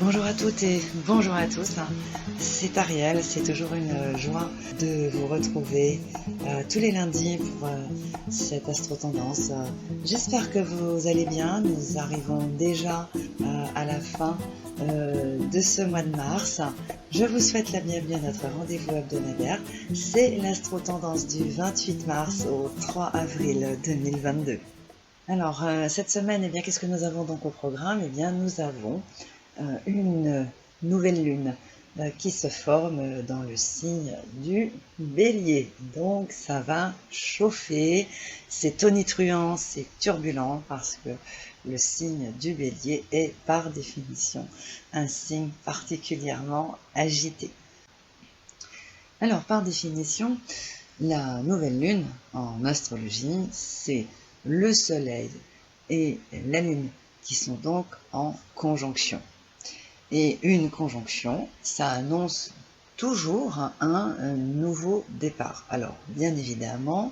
Bonjour à toutes et bonjour à tous, c'est Ariel, c'est toujours une joie de vous retrouver tous les lundis pour cette astro-tendance. J'espère que vous allez bien, nous arrivons déjà à la fin de ce mois de mars. Je vous souhaite la bienvenue à notre rendez-vous hebdomadaire, c'est l'astro-tendance du 28 mars au 3 avril 2022. Alors, cette semaine, eh bien, qu'est-ce que nous avons donc au programme? Eh bien, nous avons une nouvelle lune qui se forme dans le signe du Bélier. Donc, ça va chauffer, c'est tonitruant, c'est turbulent, parce que le signe du Bélier est par définition un signe particulièrement agité. Alors, par définition, la nouvelle lune en astrologie, c'est le soleil et la lune qui sont donc en conjonction. Et une conjonction, ça annonce toujours un nouveau départ. Alors, bien évidemment,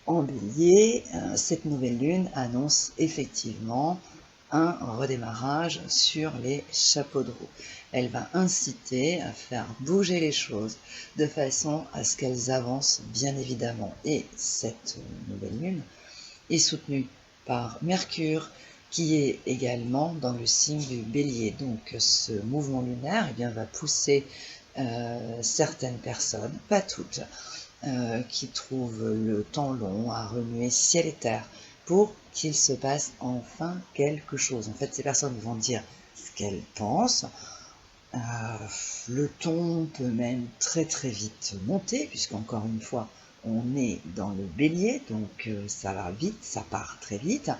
en Bélier, cette nouvelle lune annonce effectivement un redémarrage sur les chapeaux de roue. Elle va inciter à faire bouger les choses de façon à ce qu'elles avancent bien évidemment. Et cette nouvelle lune est soutenue par Mercure qui est également dans le signe du Bélier. Donc ce mouvement lunaire va pousser certaines personnes, pas toutes, qui trouvent le temps long à remuer ciel et terre pour qu'il se passe enfin quelque chose. En fait, ces personnes vont dire ce qu'elles pensent. Le ton peut même très très vite monter, puisqu'encore une fois, on est dans le Bélier, donc ça va vite, ça part très vite.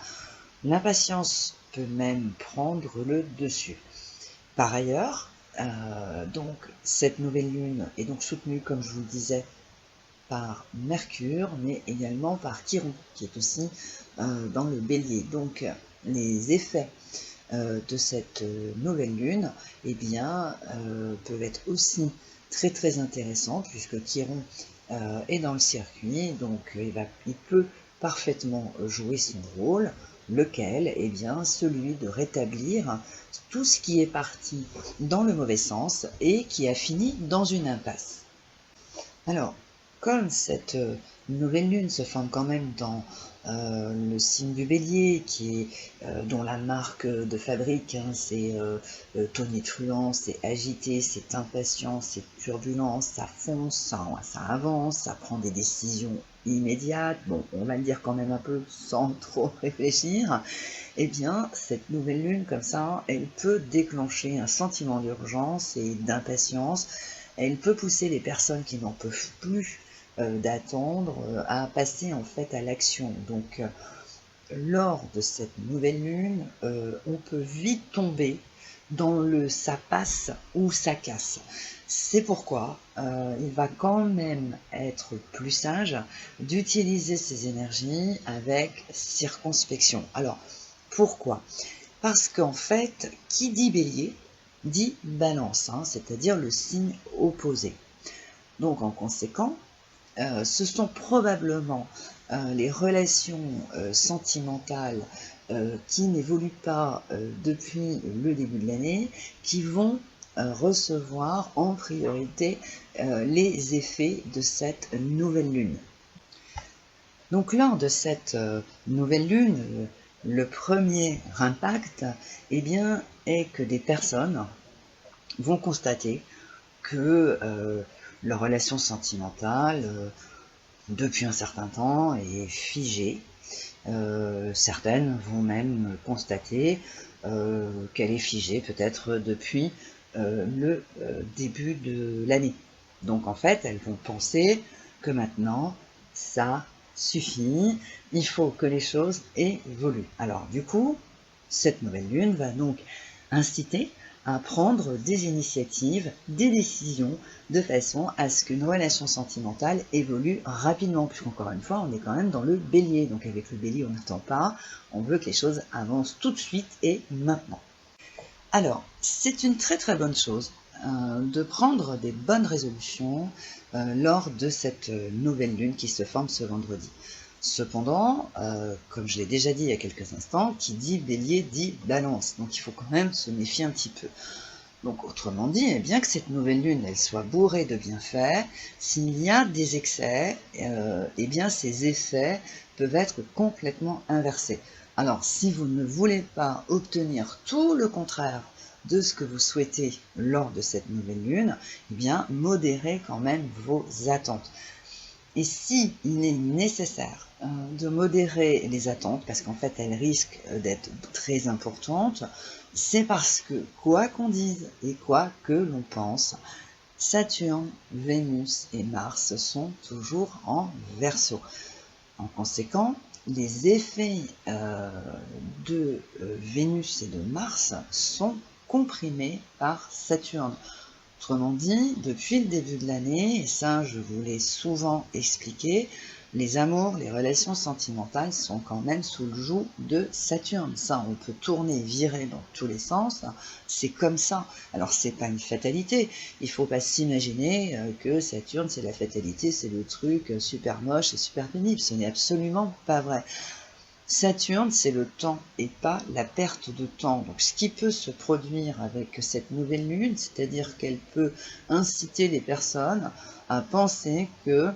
L'impatience peut même prendre le dessus. Par ailleurs, donc cette nouvelle lune est donc soutenue, comme je vous le disais, par Mercure, mais également par Chiron, qui est aussi dans le Bélier. Donc les effets de cette nouvelle lune peuvent être aussi très très intéressants, puisque Chiron est dans le circuit, donc il peut parfaitement jouer son rôle, lequel est celui de rétablir tout ce qui est parti dans le mauvais sens et qui a fini dans une impasse. Alors, comme cette nouvelle lune se forme quand même dans le signe du Bélier, dont la marque de fabrique, c'est tonitruant, c'est agité, c'est impatient, c'est turbulent, ça fonce, ça avance, ça prend des décisions immédiates, bon, on va le dire quand même un peu sans trop réfléchir, cette nouvelle lune, comme ça, elle peut déclencher un sentiment d'urgence et d'impatience. Elle peut pousser les personnes qui n'en peuvent plus d'attendre à passer en fait à l'action. Donc, lors de cette nouvelle lune, on peut vite tomber dans le ça passe ou ça casse. C'est pourquoi il va quand même être plus sage d'utiliser ces énergies avec circonspection. Alors, pourquoi? Parce qu'en fait, qui dit Bélier dit Balance, c'est-à-dire le signe opposé. Donc en conséquent, ce sont probablement les relations sentimentales qui n'évoluent pas depuis le début de l'année qui vont recevoir en priorité les effets de cette nouvelle lune. Donc lors de cette nouvelle lune, le premier impact est que des personnes vont constater que leur relation sentimentale, depuis un certain temps, est figée. Certaines vont même constater qu'elle est figée peut-être depuis le début de l'année. Donc en fait, elles vont penser que maintenant, ça suffit, il faut que les choses évoluent. Alors du coup, cette nouvelle lune va donc inciter à prendre des initiatives, des décisions, de façon à ce qu'une relation sentimentale évolue rapidement, puisqu'encore une fois, on est quand même dans le Bélier. Donc avec le Bélier, on n'attend pas, on veut que les choses avancent tout de suite et maintenant. Alors, c'est une très très bonne chose de prendre des bonnes résolutions lors de cette nouvelle lune qui se forme ce vendredi. Cependant, comme je l'ai déjà dit il y a quelques instants, qui dit bélier dit balance, donc il faut quand même se méfier un petit peu. Donc autrement dit, bien que cette nouvelle lune elle soit bourrée de bienfaits, s'il y a des excès, bien ces effets peuvent être complètement inversés. Alors si vous ne voulez pas obtenir tout le contraire de ce que vous souhaitez lors de cette nouvelle lune, bien modérez quand même vos attentes. Et si il est nécessaire de modérer les attentes, parce qu'en fait elles risquent d'être très importantes, c'est parce que, quoi qu'on dise et quoi que l'on pense, Saturne, Vénus et Mars sont toujours en Verseau. En conséquent, les effets de Vénus et de Mars sont comprimés par Saturne. Autrement dit, depuis le début de l'année, et ça je vous l'ai souvent expliqué, les amours, les relations sentimentales sont quand même sous le joug de Saturne. Ça, on peut tourner, virer dans tous les sens, c'est comme ça. Alors c'est pas une fatalité, il faut pas s'imaginer que Saturne c'est la fatalité, c'est le truc super moche et super pénible, ce n'est absolument pas vrai. Saturne, c'est le temps et pas la perte de temps. Donc, ce qui peut se produire avec cette nouvelle lune, c'est-à-dire qu'elle peut inciter les personnes à penser que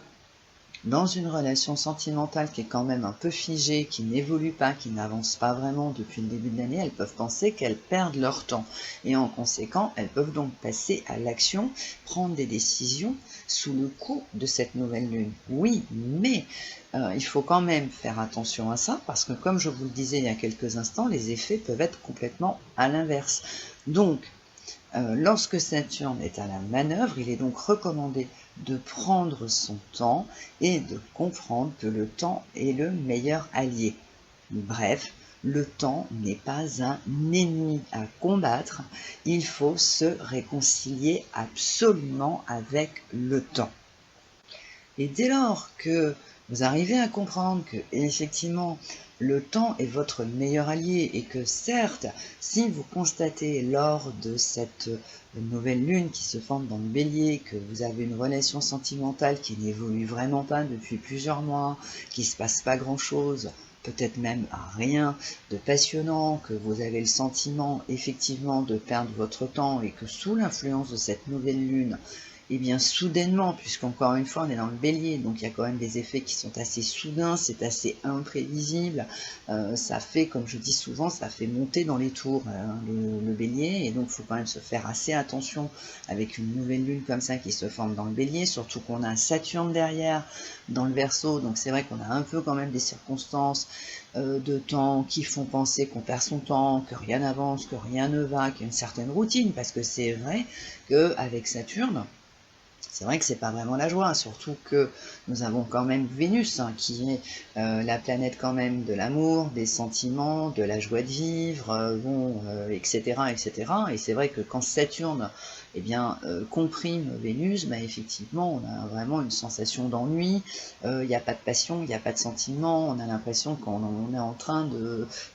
dans une relation sentimentale qui est quand même un peu figée, qui n'évolue pas, qui n'avance pas vraiment depuis le début de l'année, elles peuvent penser qu'elles perdent leur temps. Et en conséquent, elles peuvent donc passer à l'action, prendre des décisions sous le coup de cette nouvelle lune. Oui, mais il faut quand même faire attention à ça, parce que comme je vous le disais il y a quelques instants, les effets peuvent être complètement à l'inverse. Donc, lorsque Saturne est à la manœuvre, il est donc recommandé de prendre son temps et de comprendre que le temps est le meilleur allié. Bref, le temps n'est pas un ennemi à combattre, il faut se réconcilier absolument avec le temps. Et dès lors que vous arrivez à comprendre que, effectivement, le temps est votre meilleur allié et que certes, si vous constatez lors de cette nouvelle lune qui se forme dans le bélier que vous avez une relation sentimentale qui n'évolue vraiment pas depuis plusieurs mois, qu'il ne se passe pas grand-chose, peut-être même rien de passionnant, que vous avez le sentiment effectivement de perdre votre temps et que sous l'influence de cette nouvelle lune, et bien soudainement, puisqu'encore une fois on est dans le bélier, donc il y a quand même des effets qui sont assez soudains, c'est assez imprévisible, ça fait, comme je dis souvent, ça fait monter dans les tours le bélier, et donc il faut quand même se faire assez attention avec une nouvelle lune comme ça qui se forme dans le bélier, surtout qu'on a un Saturne derrière dans le Verseau, donc c'est vrai qu'on a un peu quand même des circonstances de temps qui font penser qu'on perd son temps, que rien n'avance, que rien ne va, qu'il y a une certaine routine, parce que c'est vrai qu'avec Saturne, c'est vrai que c'est pas vraiment la joie, surtout que nous avons quand même Vénus, qui est la planète quand même de l'amour, des sentiments, de la joie de vivre, etc., etc. Et c'est vrai que quand Saturne, comprime Vénus, effectivement, on a vraiment une sensation d'ennui. Il n'y a pas de passion, il n'y a pas de sentiment. On a l'impression qu'on est en train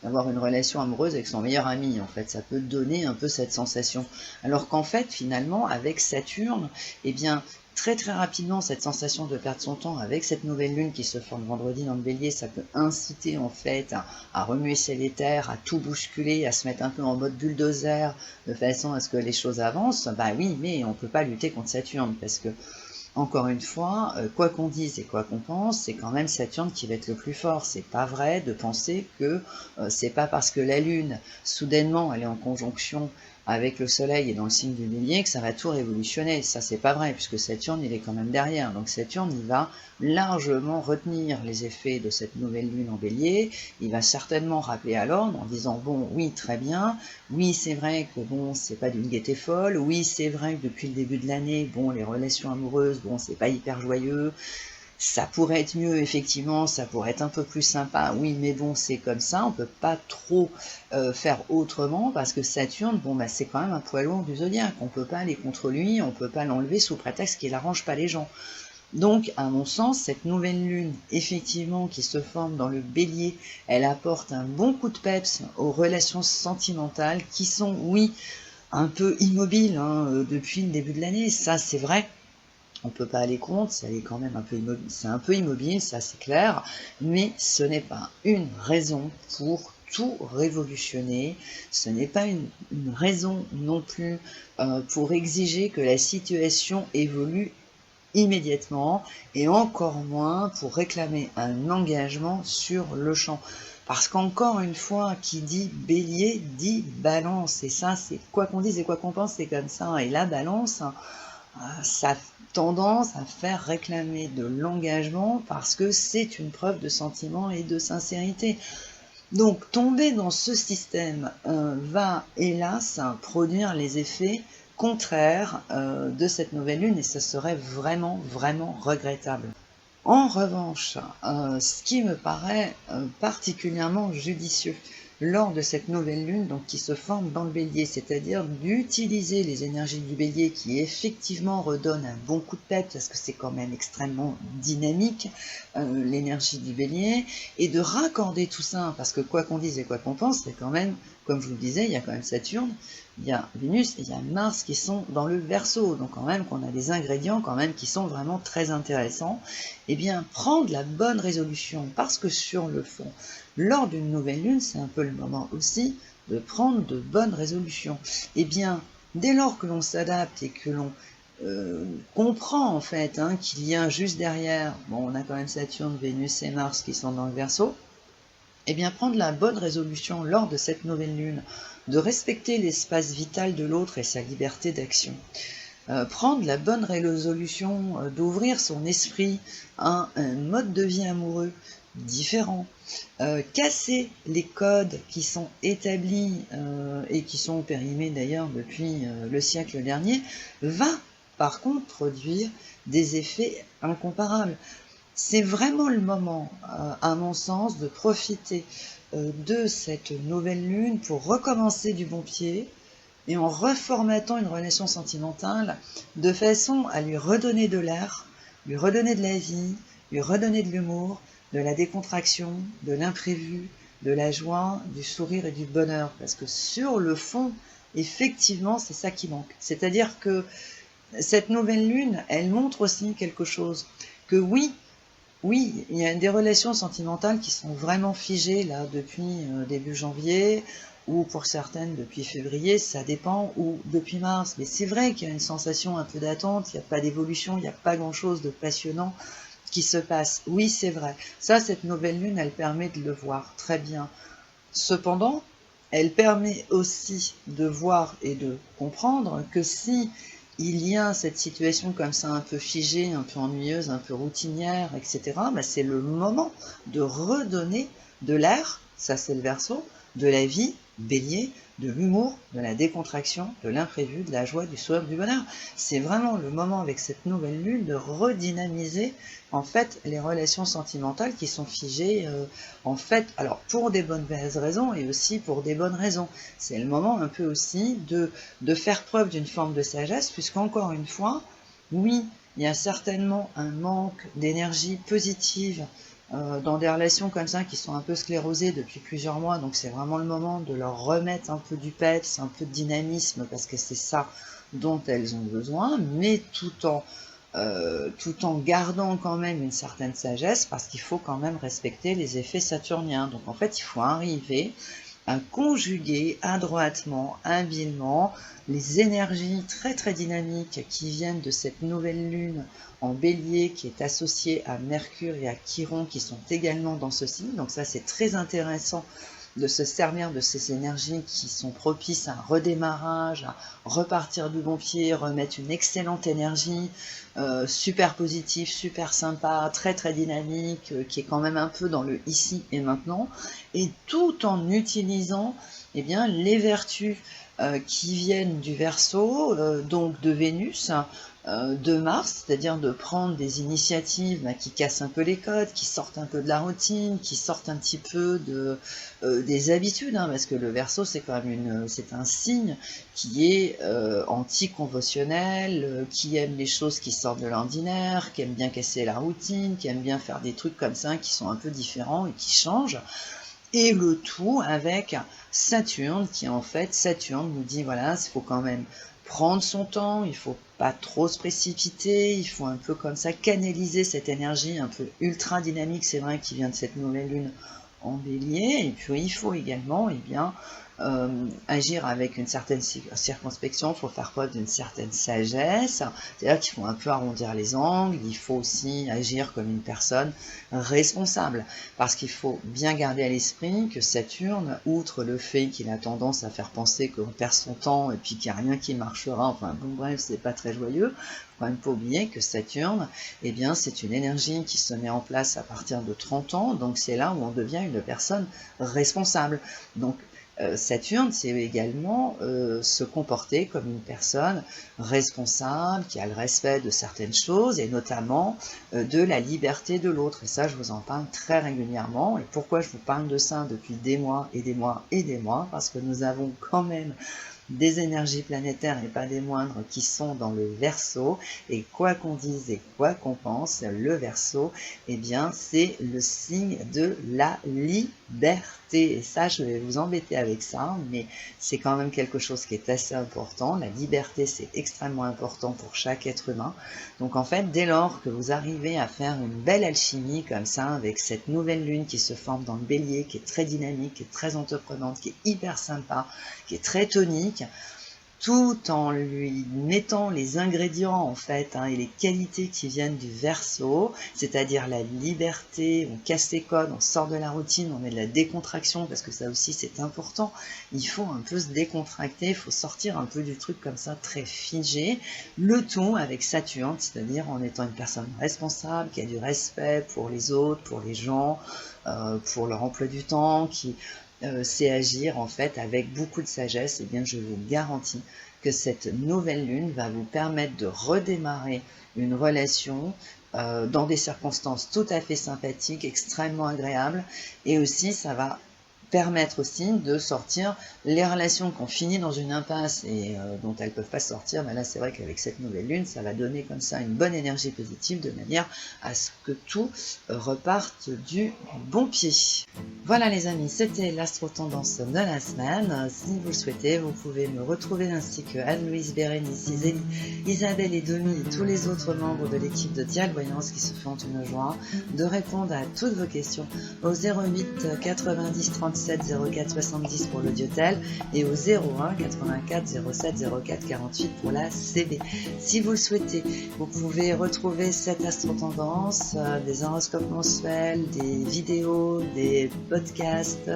d'avoir une relation amoureuse avec son meilleur ami. En fait, ça peut donner un peu cette sensation. Alors qu'en fait, finalement, avec Saturne, très très rapidement, cette sensation de perdre son temps avec cette nouvelle lune qui se forme vendredi dans le bélier, ça peut inciter en fait à remuer ciel et terre, à tout bousculer, à se mettre un peu en mode bulldozer, de façon à ce que les choses avancent. Bah oui, mais on peut pas lutter contre Saturne, parce que, encore une fois, quoi qu'on dise et quoi qu'on pense, c'est quand même Saturne qui va être le plus fort. C'est pas vrai de penser que c'est pas parce que la Lune, soudainement, elle est en conjonction avec le Soleil et dans le signe du Bélier que ça va tout révolutionner. Ça, c'est pas vrai, puisque Saturne, il est quand même derrière. Donc Saturne, il va largement retenir les effets de cette nouvelle Lune en Bélier. Il va certainement rappeler à l'ordre en disant, bon, oui, très bien. Oui, c'est vrai que, bon, c'est pas d'une gaieté folle. Oui, c'est vrai que depuis le début de l'année, bon, les relations amoureuses, bon, c'est pas hyper joyeux. Ça pourrait être mieux, effectivement, ça pourrait être un peu plus sympa, oui, mais bon, c'est comme ça, on peut pas trop faire autrement, parce que Saturne, bon, c'est quand même un poids lourd du zodiaque, on peut pas aller contre lui, on peut pas l'enlever sous prétexte qu'il arrange pas les gens. Donc, à mon sens, cette nouvelle lune, effectivement, qui se forme dans le bélier, elle apporte un bon coup de peps aux relations sentimentales, qui sont, oui, un peu immobiles depuis le début de l'année, ça c'est vrai. on ne peut pas aller contre, ça est quand même un peu immobile, c'est un peu immobile, ça c'est clair, mais ce n'est pas une raison pour tout révolutionner, ce n'est pas une raison non plus pour exiger que la situation évolue immédiatement, et encore moins pour réclamer un engagement sur le champ. Parce qu'encore une fois, qui dit bélier dit balance, et ça c'est quoi qu'on dise et quoi qu'on pense, c'est comme ça, et la balance, ça a tendance à faire réclamer de l'engagement parce que c'est une preuve de sentiment et de sincérité. Donc tomber dans ce système va hélas produire les effets contraires de cette nouvelle lune, et ça serait vraiment regrettable. En revanche, ce qui me paraît particulièrement judicieux lors de cette nouvelle lune, donc qui se forme dans le bélier, c'est-à-dire d'utiliser les énergies du bélier qui effectivement redonnent un bon coup de tête, parce que c'est quand même extrêmement dynamique, l'énergie du bélier, et de raccorder tout ça, parce que quoi qu'on dise et quoi qu'on pense, c'est quand même, comme je vous le disais, il y a quand même Saturne, il y a Vénus et il y a Mars qui sont dans le Verseau, donc quand même qu'on a des ingrédients quand même qui sont vraiment très intéressants. Eh bien, prendre la bonne résolution, parce que sur le fond, lors d'une nouvelle lune, c'est un peu le moment aussi de prendre de bonnes résolutions. Eh bien, dès lors que l'on s'adapte et que l'on comprend en fait qu'il y a juste derrière, bon, on a quand même Saturne, Vénus et Mars qui sont dans le Verseau, eh bien, prendre la bonne résolution lors de cette nouvelle lune, de respecter l'espace vital de l'autre et sa liberté d'action. Prendre la bonne résolution d'ouvrir son esprit à un mode de vie amoureux différent, casser les codes qui sont établis et qui sont périmés d'ailleurs depuis le siècle dernier, va par contre produire des effets incomparables. C'est vraiment le moment, à mon sens, de profiter de cette nouvelle lune pour recommencer du bon pied, et en reformatant une relation sentimentale de façon à lui redonner de l'air, lui redonner de la vie, lui redonner de l'humour, de la décontraction, de l'imprévu, de la joie, du sourire et du bonheur. Parce que sur le fond, effectivement, c'est ça qui manque. C'est-à-dire que cette nouvelle lune, elle montre aussi quelque chose. Que oui, il y a des relations sentimentales qui sont vraiment figées là depuis début janvier, ou pour certaines depuis février, ça dépend, ou depuis mars. Mais c'est vrai qu'il y a une sensation un peu d'attente, il n'y a pas d'évolution, il n'y a pas grand-chose de passionnant qui se passe. Oui, c'est vrai. Ça, cette nouvelle lune, elle permet de le voir très bien. Cependant, elle permet aussi de voir et de comprendre que si il y a cette situation comme ça un peu figée, un peu ennuyeuse, un peu routinière, etc., bah c'est le moment de redonner de l'air, ça c'est le Verseau, de la vie, bélier, de l'humour, de la décontraction, de l'imprévu, de la joie, du sourire, du bonheur. C'est vraiment le moment avec cette nouvelle lune de redynamiser en fait les relations sentimentales qui sont figées en fait, alors pour des bonnes raisons et aussi pour des bonnes raisons. C'est le moment un peu aussi de faire preuve d'une forme de sagesse, puisqu'encore une fois, oui, il y a certainement un manque d'énergie positive dans des relations comme ça qui sont un peu sclérosées depuis plusieurs mois, donc c'est vraiment le moment de leur remettre un peu du peps, un peu de dynamisme, parce que c'est ça dont elles ont besoin, mais tout en gardant quand même une certaine sagesse, parce qu'il faut quand même respecter les effets saturniens. Donc en fait, il faut arriver à conjuguer adroitement, habilement, les énergies très dynamiques qui viennent de cette nouvelle lune en bélier qui est associée à Mercure et à Chiron qui sont également dans ce signe. Donc ça c'est très intéressant de se servir de ces énergies qui sont propices à un redémarrage, à repartir du bon pied, remettre une excellente énergie, super positive, super sympa, très dynamique, qui est quand même un peu dans le ici et maintenant, et tout en utilisant eh bien, les vertus qui viennent du Verseau, donc de Vénus, de Mars, c'est-à-dire de prendre des initiatives qui cassent un peu les codes, qui sortent un peu de la routine, qui sortent un petit peu des habitudes, parce que le Verseau c'est quand même c'est un signe qui est anticonventionnel, qui aime les choses qui sortent de l'ordinaire, qui aime bien casser la routine, qui aime bien faire des trucs comme ça qui sont un peu différents et qui changent. Et le tout avec Saturne, qui en fait, Saturne nous dit, voilà, il faut quand même prendre son temps, il faut pas trop se précipiter, il faut un peu comme ça canaliser cette énergie un peu ultra dynamique, c'est vrai, qui vient de cette nouvelle lune en bélier, et puis il faut également agir avec une certaine circonspection, il faut faire preuve d'une certaine sagesse, c'est-à-dire qu'il faut un peu arrondir les angles, il faut aussi agir comme une personne responsable, parce qu'il faut bien garder à l'esprit que Saturne, outre le fait qu'il a tendance à faire penser qu'on perd son temps et puis qu'il n'y a rien qui marchera, enfin bon bref, c'est pas très joyeux, faut quand même pas oublier que Saturne, eh bien, c'est une énergie qui se met en place à partir de 30 ans, donc c'est là où on devient une personne responsable. Donc Saturne, c'est également se comporter comme une personne responsable, qui a le respect de certaines choses, et notamment de la liberté de l'autre. Et ça, je vous en parle très régulièrement. Et pourquoi je vous parle de ça depuis des mois et des mois et des mois? Parce que nous avons quand même des énergies planétaires, et pas des moindres, qui sont dans le Verseau, et quoi qu'on dise et quoi qu'on pense, le Verseau, eh bien, c'est le signe de la liberté. Et ça, je vais vous embêter avec ça, mais c'est quand même quelque chose qui est assez important. La liberté, c'est extrêmement important pour chaque être humain. Donc en fait, dès lors que vous arrivez à faire une belle alchimie comme ça, avec cette nouvelle lune qui se forme dans le Bélier, qui est très dynamique, qui est très entreprenante, qui est hyper sympa, qui est très tonique, tout en lui mettant les ingrédients en fait et les qualités qui viennent du Verseau, c'est-à-dire la liberté, on casse les codes, on sort de la routine, on met de la décontraction, parce que ça aussi c'est important, il faut un peu se décontracter, il faut sortir un peu du truc comme ça très figé, le tout avec Saturne, c'est-à-dire en étant une personne responsable, qui a du respect pour les autres, pour les gens, pour leur emploi du temps, qui c'est agir en fait avec beaucoup de sagesse. Et bien je vous garantis que cette nouvelle lune va vous permettre de redémarrer une relation dans des circonstances tout à fait sympathiques, extrêmement agréables, et aussi ça va permettre aussi de sortir les relations qui ont fini dans une impasse et dont elles ne peuvent pas sortir. Mais là, c'est vrai qu'avec cette nouvelle lune, ça va donner comme ça une bonne énergie positive de manière à ce que tout reparte du bon pied. Voilà les amis, c'était l'astro-tendance de la semaine. Si vous le souhaitez, vous pouvez me retrouver ainsi que Anne-Louise, Bérénice, Isabelle et Domi et tous les autres membres de l'équipe de Dial Voyance qui se font une joie de répondre à toutes vos questions au 08 90 37 04 70 pour l'audiotel et au 01 84 07 04 48 pour la CB. Si vous le souhaitez, vous pouvez retrouver cette astro-tendance, des horoscopes mensuels, des vidéos, des podcasts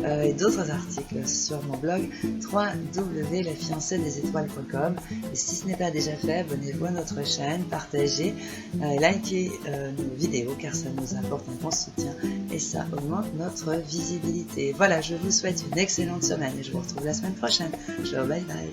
et d'autres articles sur mon blog www.lafiancéedesétoiles.com. Et si ce n'est pas déjà fait, abonnez-vous à notre chaîne, partagez, likez nos vidéos car ça nous apporte un grand soutien et ça augmente notre visibilité. Voilà, je vous souhaite une excellente semaine et je vous retrouve la semaine prochaine. Ciao, bye bye.